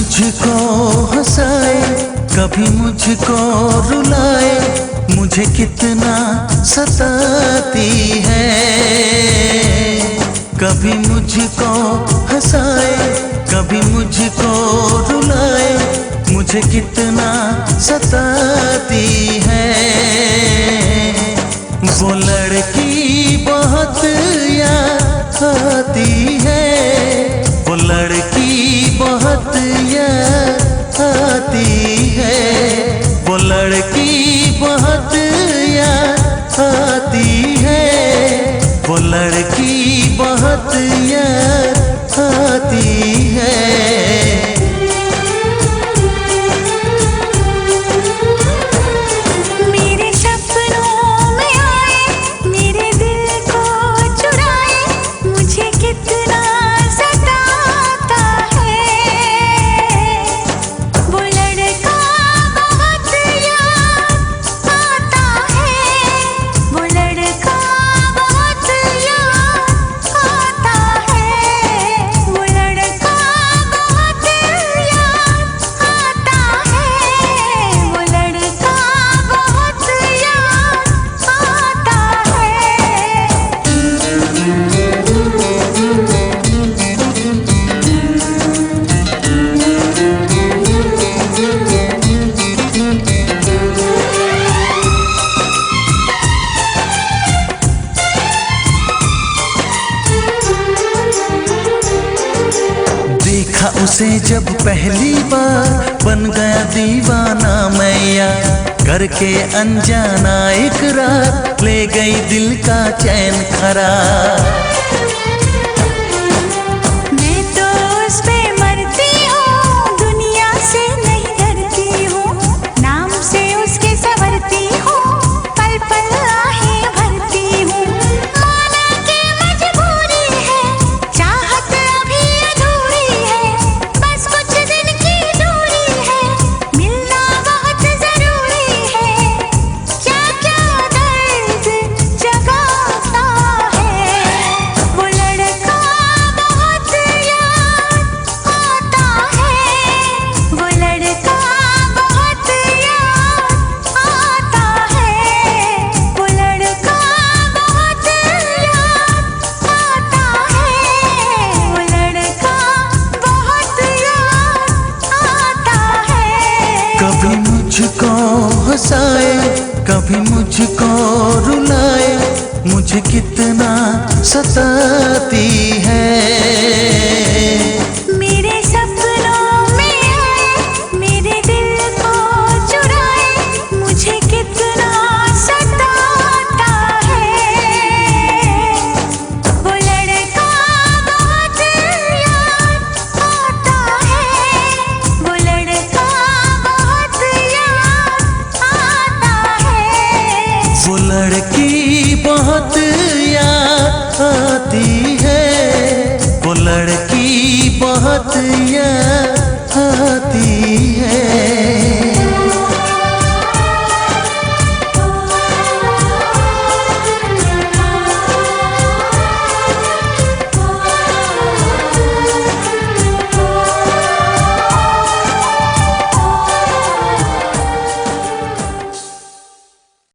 मुझको हंसाए, कभी मुझको रुलाए, मुझे कितना सताती है। कभी मुझको हंसाए, कभी मुझको रुलाए, मुझे कितना सताती है। वो लड़की बहुत याद आती है, वो लड़की बहुत याद आती है, वो लड़की बहुत याद आती है, वो लड़की बहुत याद आती है। उसे जब पहली बार बन गया दीवाना मैया, करके अनजाना इकरार ले गई दिल का चैन करार। मैं तो उस पे मरती हूँ, दुनिया से नहीं डरती हूँ, नाम से उसके संवरती हूँ, पल पल आहें भरती हूँ। माना कि मजबूरी है, चाहत अभी अधूरी है, बस कुछ दिन की दूरी है, मिलना बहुत जरूरी है। क्या क्या दर्द जगाता है, वो लड़का बहुत याद आता है, वो लड़का बहुत याद आता है, वो लड़का बहुत याद आता है, वो लड़का बहुत याद आता है। कभी मुझको हंसाए, कभी मुझको रुलाए, मुझे कितना सताती है। मेरे सपनों में आए, मेरे दिल को चुराए, मुझे कितना सताता है। वो लड़का बहुत याद आता है, वो लड़का बहुत याद आता है। वो लड़की बहुत याद आती है, वो लड़की बहुत याद